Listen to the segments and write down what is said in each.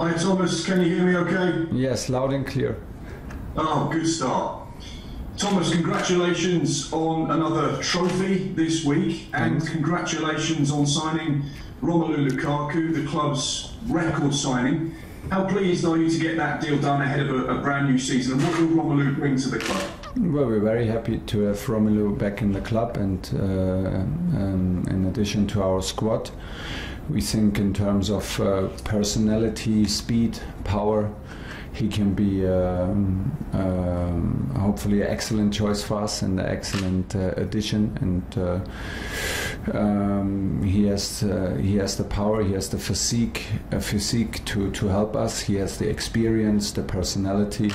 Hi Thomas, can you hear me okay? Yes, loud and clear. Oh, good start. Thomas, congratulations on another trophy this week, and congratulations on signing Romelu Lukaku, the club's record signing. How pleased are you to get that deal done ahead of a brand new season, and what will Romelu bring to the club? Well, we're very happy to have Romelu back in the club, and in addition to our squad, we think in terms of personality, speed, power, he can be hopefully an excellent choice for us and an excellent addition. And he has the power, he has the physique to help us. He has the experience, the personality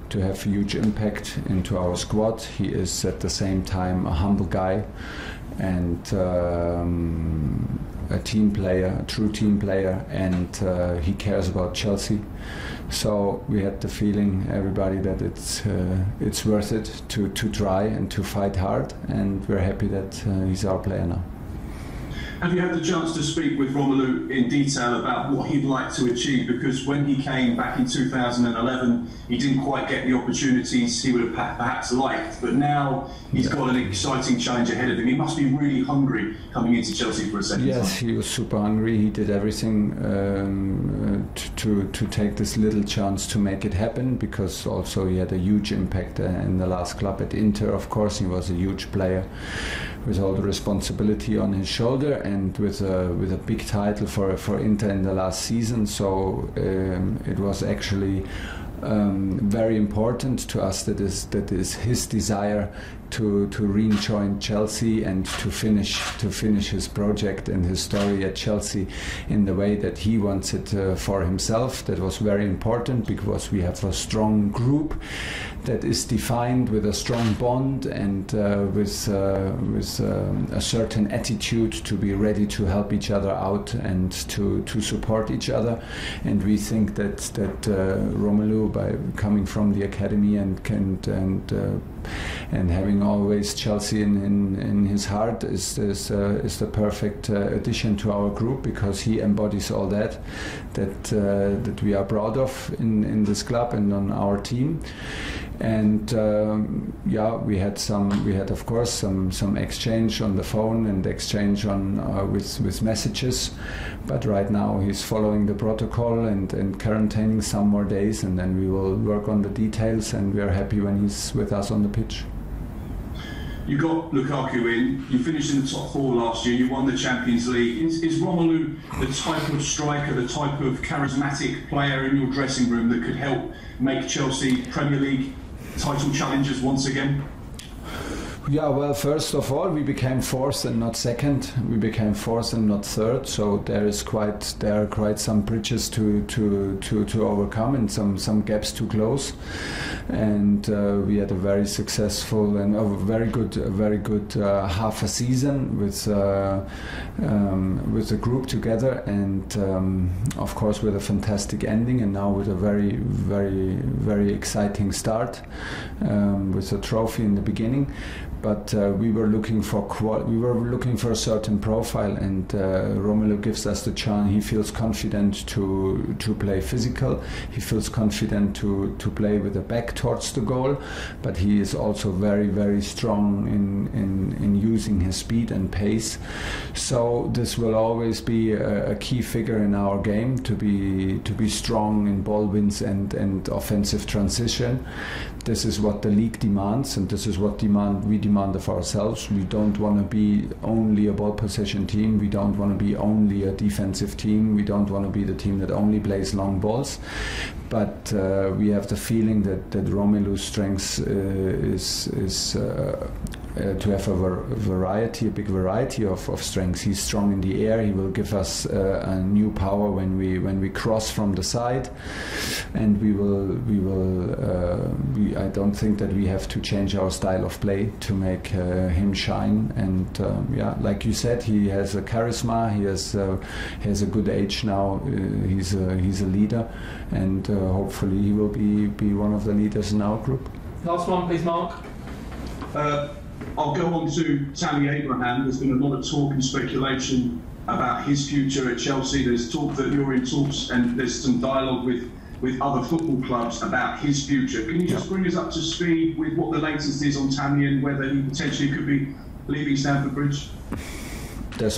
to have a huge impact into our squad. He is at the same time a humble guy and a team player, a true team player, and he cares about Chelsea. So we had the feeling, everybody, that it's worth it to try and to fight hard, and we're happy that he's our player now. Have you had the chance to speak with Romelu in detail about what he'd like to achieve? Because when he came back in 2011, he didn't quite get the opportunities he would have perhaps liked, but now he's got an exciting challenge ahead of him. He must be really hungry coming into Chelsea for a second time. Yes, he was super hungry. He did everything to take this little chance to make it happen, because also he had a huge impact in the last club at Inter. Of course, he was a huge player with all the responsibility on his shoulder, and with a big title for Inter in the last season. So it was actually very important to us that is his desire to re-join Chelsea and to finish his project and his story at Chelsea in the way that he wants it for himself. That was very important, because we have a strong group that is defined with a strong bond and with a certain attitude to be ready to help each other out and to support each other. And we think that Romelu, by coming from the academy and having always Chelsea in his heart, is the perfect addition to our group, because he embodies all that we are proud of in this club and on our team. And yeah, we had of course some exchange on the phone and exchange on with messages, but right now he's following the protocol and quarantining some more days, and then we will work on the details, and we are happy when he's with us on the pitch. You got Lukaku in, you finished in the top four last year, you won the Champions League. Is Romelu the type of striker, the type of charismatic player in your dressing room that could help make Chelsea Premier League title challengers once again? Yeah, well, first of all, we became fourth and not second. We became fourth and not third. So there are quite some bridges to overcome and some gaps to close. And we had a very successful and a very good half a season with the group together, and of course with a fantastic ending, and now with a very exciting start with a trophy in the beginning. But we were looking for a certain profile, and Romelu gives us the chance. He feels confident to play physical. He feels confident to play with the back towards the goal, but he is also very strong in using his speed and pace. So this will always be a key figure in our game, to be strong in ball wins and offensive transition. This is what the league demands, and this is what we demand of ourselves. We don't want to be only a ball possession team. We don't want to be only a defensive team. We don't want to be the team that only plays long balls. But we have the feeling that Romelu's strength is to have a big variety of strengths. He's strong in the air. He will give us a new power when we cross from the side, and I don't think that we have to change our style of play to make him shine. And yeah, like you said, he has a charisma. He has a good age now. He's a leader, and hopefully he will be one of the leaders in our group. Last one, please, Mark. I'll go on to Tammy Abraham. There's been a lot of talk and speculation about his future at Chelsea. There's talk that you're in talks and there's some dialogue with other football clubs about his future. Can you just bring us up to speed with what the latest is on Tammy and whether he potentially could be leaving Stamford Bridge? There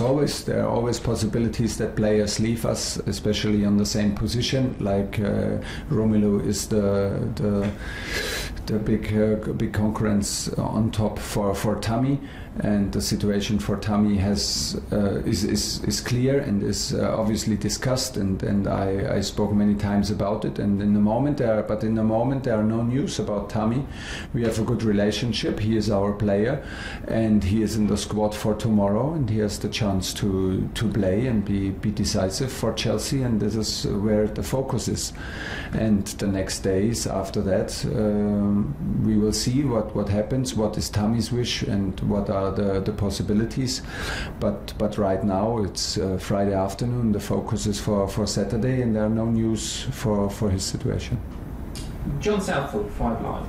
are always possibilities that players leave us, especially on the same position. Like Romelu is the big concurrence on top for Tammy, and the situation for Tammy is clear and is obviously discussed, and I spoke many times about it. And in the moment there are no news about Tammy. We have a good relationship. He is our player, and he is in the squad for tomorrow, and he has the chance to play and be decisive for Chelsea, and this is where the focus is. And the next days after that, we will see what happens, what is Tammy's wish, and what are the possibilities. But right now it's Friday afternoon. The focus is for Saturday, and there are no news for his situation. John Southall, 5 Live.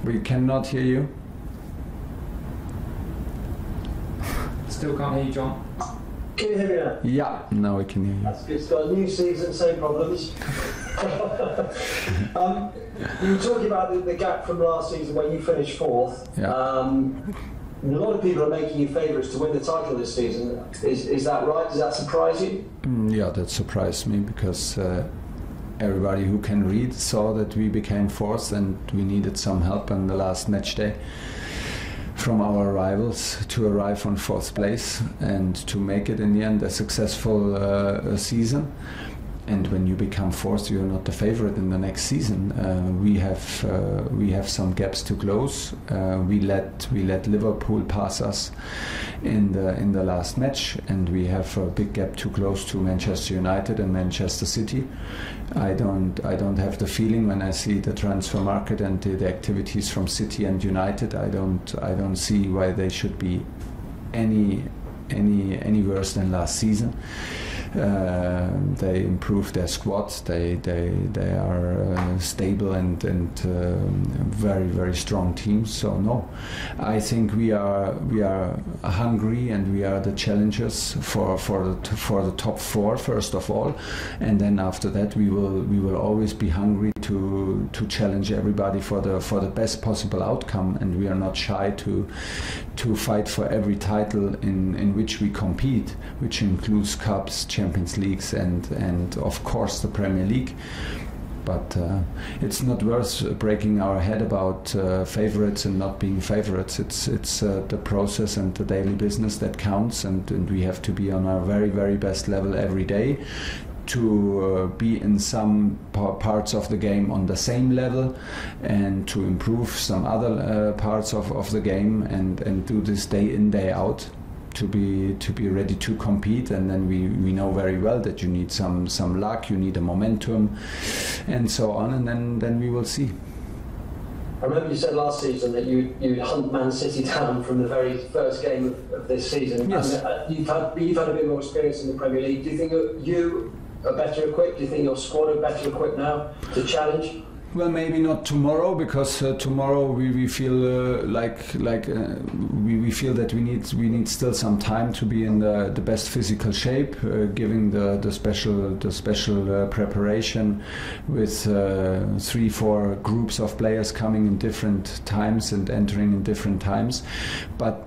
We cannot hear you. Still can't hear you, John. Can you hear me now? Yeah, now we can hear you. That's good. It's got a new season, same problems. You were talking about the gap from last season when you finished 4th. Yeah. A lot of people are making you favourites to win the title this season. Is that right? Does that surprise you? Yeah, that surprised me because everybody who can read saw that we became 4th and we needed some help on the last match day from our rivals to arrive on 4th place and to make it in the end a successful season. And when you become 4th, you're not the favorite in the next season. We have some gaps to close. We let Liverpool pass us in the last match, and we have a big gap to close to Manchester United and Manchester City. I don't have the feeling when I see the transfer market and the activities from City and United. I don't see why they should be any worse than last season. They improved their squads. They are stable and very, very strong teams. So no, I think we are hungry and we are the challengers for the top 4 first of all, and then after that we will always be hungry to challenge everybody for the best possible outcome, and we are not shy to fight for every title in which we compete, which includes cups, Champions Leagues, and of course the Premier League. But it's not worth breaking our head about favourites and not being favourites. It's the process and the daily business that counts, and we have to be on our very, very best level every day to be in some parts of the game on the same level, and to improve some other parts of the game, and do this day in, day out, to be ready to compete. And then we know very well that you need some luck, you need a momentum, and so on, and then we will see. I remember you said last season that you'd hunt Man City down from the very first game of this season. Yes. And, you've had a bit more experience in the Premier League. Do you think you are better equipped? Do you think your squad are better equipped now to challenge? Well, maybe not tomorrow, because tomorrow we feel we feel that we need still some time to be in the best physical shape, giving the special preparation with 3-4 groups of players coming in different times and entering in different times. But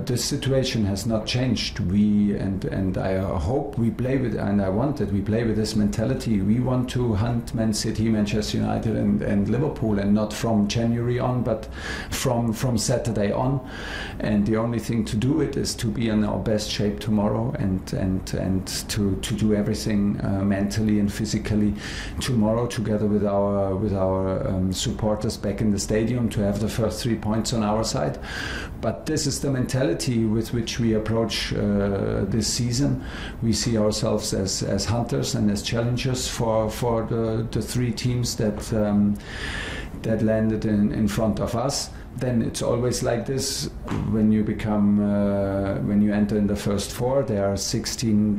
this situation has not changed. I hope we play with, and I want that we play with this mentality. We want to hunt Man City, Manchester United, and Liverpool, and not from January on, but from Saturday on. And the only thing to do it is to be in our best shape tomorrow, and to do everything mentally and physically tomorrow, together with our supporters back in the stadium, to have the first 3 points on our side. But this is the mentality with which we approach this season. We see ourselves as hunters and as challengers for the 3 teams that landed in front of us. then it's always like this. When you become, when you enter in the first four, there are 16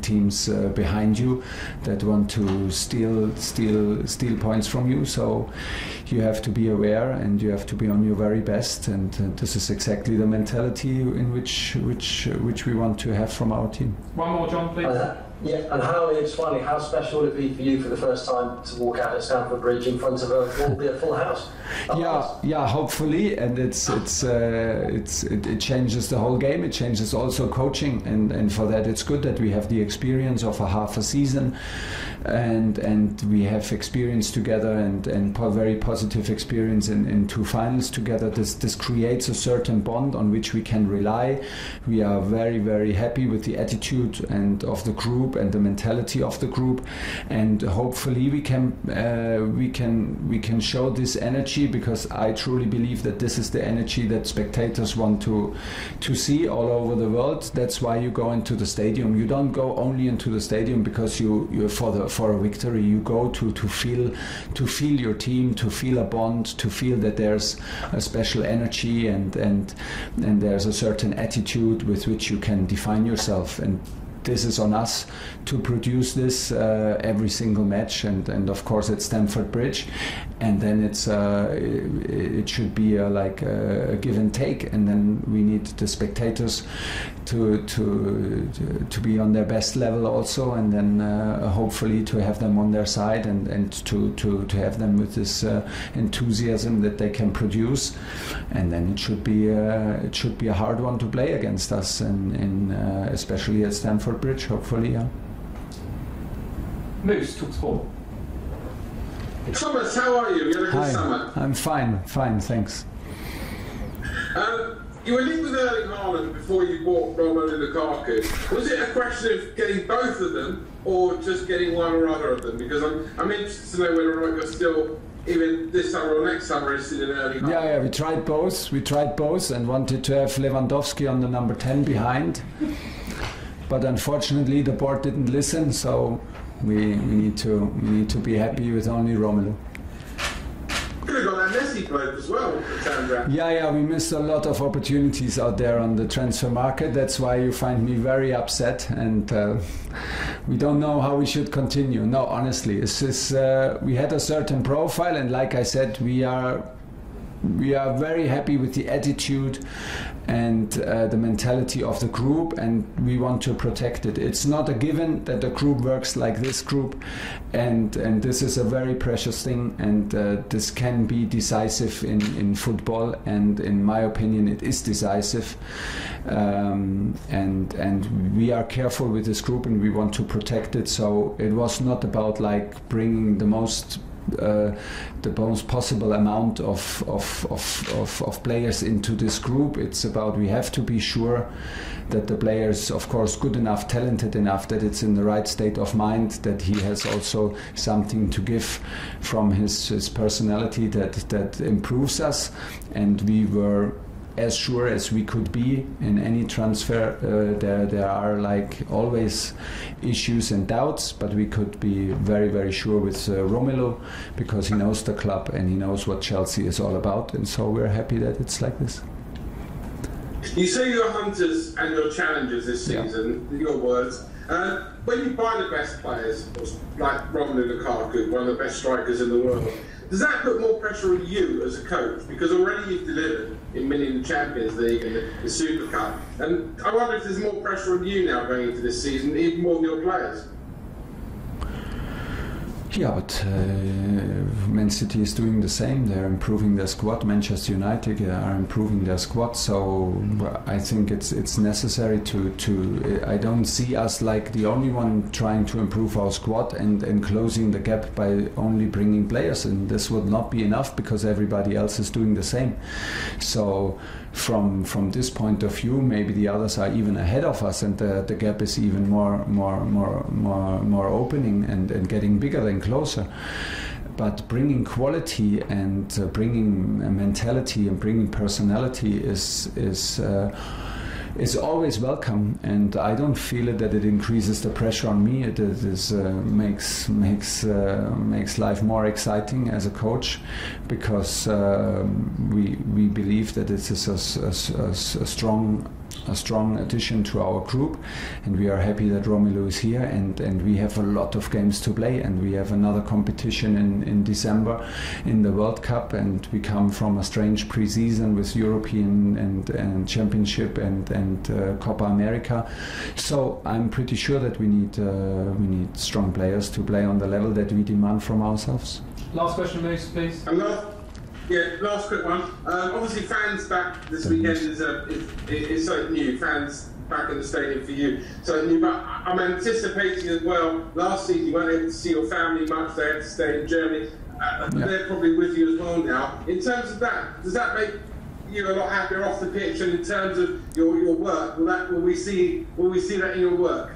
teams behind you that want to steal points from you. So you have to be aware and you have to be on your very best. And this is exactly the mentality in which we want to have from our team. One more, John, please. Yeah, and it's funny, how special would it be for you for the first time to walk out at Stamford Bridge in front of a full house? Yeah, hopefully, and it changes the whole game. It changes also coaching, and for that it's good that we have the experience of a half a season, and we have experience together and very positive experience in 2 finals together. This creates a certain bond on which we can rely. We are very, very happy with the attitude and of the group and the mentality of the group, and hopefully we can show this energy, because I truly believe that this is the energy that spectators want to see all over the world. That's why you go into the stadium. You don't go only into the stadium because you're for a victory. You go to feel your team, to feel a bond, to feel that there's a special energy and there's a certain attitude with which you can define yourself. And this is on us to produce this every single match, and of course at Stamford Bridge, and then it should be like a give and take, and then we need the spectators to be on their best level also, and then hopefully to have them on their side and to have them with this enthusiasm that they can produce, and then it should be a hard one to play against us, and especially at Stamford Bridge, hopefully. Yeah. Moose, talk sport. Thomas, how are you? You had a good summer. I'm fine, thanks. You were linked with Erling Haaland before you bought Romelu Lukaku. Was it a question of getting both of them, or just getting one or other of them? Because I'm interested to know whether or not you're still, even this summer or next summer, interested in Erling Haaland. Yeah, we tried both and wanted to have Lewandowski on the number 10 behind. But unfortunately the board didn't listen, so we need to be happy with only Romelu. Could have got that Messi bloke as well, it turns out. Yeah, we missed a lot of opportunities out there on the transfer market. That's why you find me very upset, and we don't know how we should continue. No, honestly, it's just, we had a certain profile, and like I said, we are very happy with the attitude and the mentality of the group, and we want to protect it. It's not a given that the group works like this group, and this is a very precious thing, and this can be decisive in football, and in my opinion it is decisive, and we are careful with this group and we want to protect it. So it was not about like bringing the most possible amount of players into this group. It's about, we have to be sure that the player is of course good enough, talented enough, that it's in the right state of mind, that he has also something to give from his personality that improves us. And we were as sure as we could be in any transfer. There are like always issues and doubts, but we could be very, very sure with Romelu, because he knows the club and he knows what Chelsea is all about, and so we're happy that it's like this. You say you're hunters and you're challengers this season, your words. When you buy the best players, like Romelu Lukaku, one of the best strikers in the world, does that put more pressure on you as a coach? Because already you've delivered in winning the Champions League and the Super Cup. And I wonder if there's more pressure on you now going into this season, even more than your players. Yeah, but Man City is doing the same. They're improving their squad. Manchester United are improving their squad. So I think it's necessary to I don't see us like the only one trying to improve our squad and closing the gap by only bringing players. And this would not be enough, because everybody else is doing the same. So from this point of view, maybe the others are even ahead of us, and the gap is even more opening and getting bigger and closer. But bringing quality and bringing a mentality and bringing personality is is always welcome, and I don't feel it that it increases the pressure on me. It is makes life more exciting as a coach, because we believe that it is a strong addition to our group, and we are happy that Romelu is here, and we have a lot of games to play, and we have another competition in December in the World Cup, and we come from a strange pre-season with European and Championship and Copa America. So I'm pretty sure that we need strong players to play on the level that we demand from ourselves. Last question, Moose, please. Last quick one. Obviously, fans back this weekend is something new. Fans back in the stadium for you, something new. But I'm anticipating as well. Last season, you weren't able to see your family much. They had to stay in Germany. They're probably with you as well now. In terms of that, does that make you a lot happier off the pitch? And in terms of your work, will we see that in your work?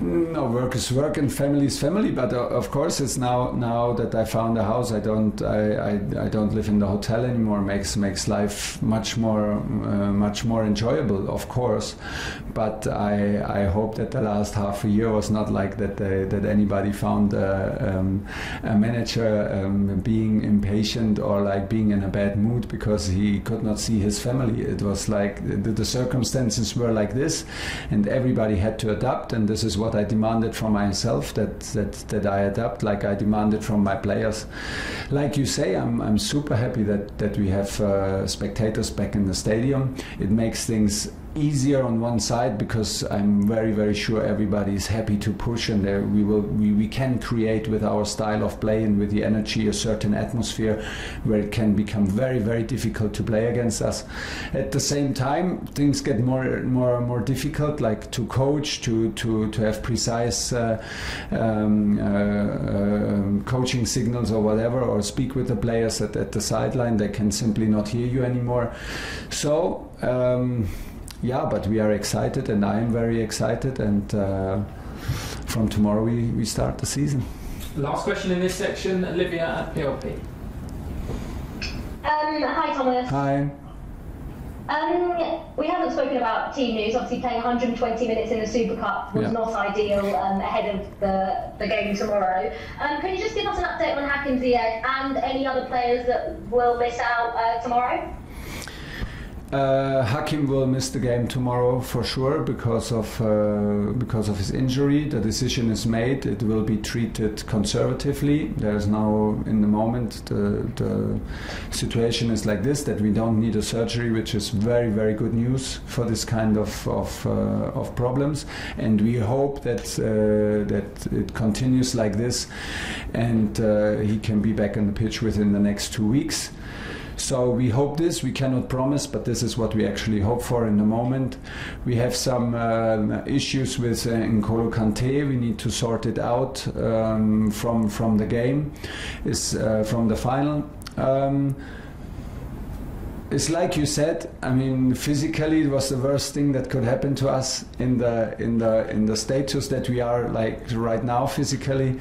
No, work is work and family is family. But of course, it's now that I found a house. I don't live in the hotel anymore. Makes life much more enjoyable, of course. But I hope that the last half a year was not like that. That anybody found a manager being impatient or like being in a bad mood because he could not see his family. It was like the circumstances were like this, and everybody had to adapt. And this is what I demanded from myself, that I adapt, like I demanded from my players. Like you say, I'm super happy that we have spectators back in the stadium. It makes things easier on one side, because I'm very, very sure everybody is happy to push, and we can create with our style of play and with the energy a certain atmosphere where it can become very, very difficult to play against us. At the same time, things get more difficult, like to coach, to have precise coaching signals or whatever, or speak with the players at the sideline. They can simply not hear you anymore. So yeah, but we are excited, and I am very excited, and from tomorrow we start the season. Last question in this section, Olivia at PLP. Hi Thomas. Hi. We haven't spoken about team news. Obviously, playing 120 minutes in the Super Cup was not ideal ahead of the game tomorrow. Can you just give us an update on Hakim Ziyech and any other players that will miss out tomorrow? Hakim will miss the game tomorrow for sure because of his injury. The decision is made. It will be treated conservatively. There's now, in the moment, the situation is like this, that we don't need a surgery, which is very, very good news for this kind of problems. And we hope that it continues like this, and he can be back on the pitch within the next 2 weeks. So we hope this. We cannot promise, but this is what we actually hope for in the moment. We have some issues with N'Golo Kanté. We need to sort it out from the game, from the final. It's like you said. I mean, physically, it was the worst thing that could happen to us in the status that we are like right now physically.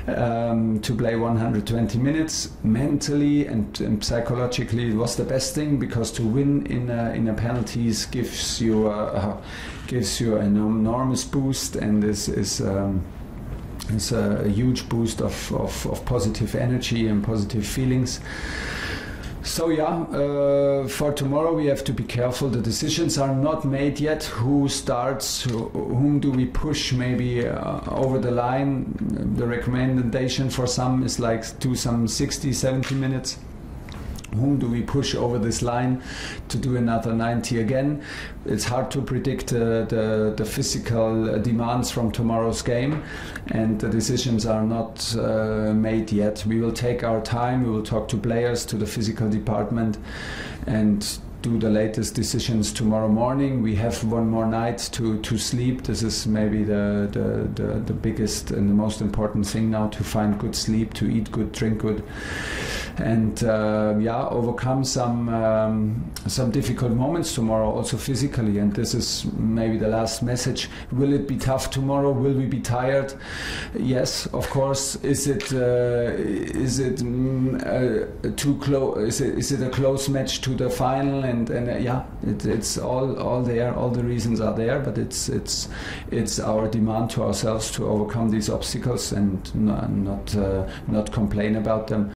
To play 120 minutes mentally and psychologically, it was the best thing, because to win in a penalties gives you an enormous boost, and this is a huge boost of positive energy and positive feelings. So yeah, for tomorrow we have to be careful. The decisions are not made yet. Who starts? Whom do we push maybe over the line? The recommendation for some is like do some 60-70 minutes. Whom do we push over this line to do another 90 again? It's hard to predict the physical demands from tomorrow's game, and the decisions are not made yet. We will take our time. We will talk to players, to the physical department, and do the latest decisions tomorrow morning. We have one more night to sleep. This is maybe the biggest and the most important thing now, to find good sleep, to eat good, drink good, overcome some difficult moments tomorrow, also physically. And this is maybe the last message. Will it be tough tomorrow? Will we be tired? Yes, of course. Is it too close? Is it a close match to the final? It's all there. All the reasons are there, but it's our demand to ourselves to overcome these obstacles and not complain about them.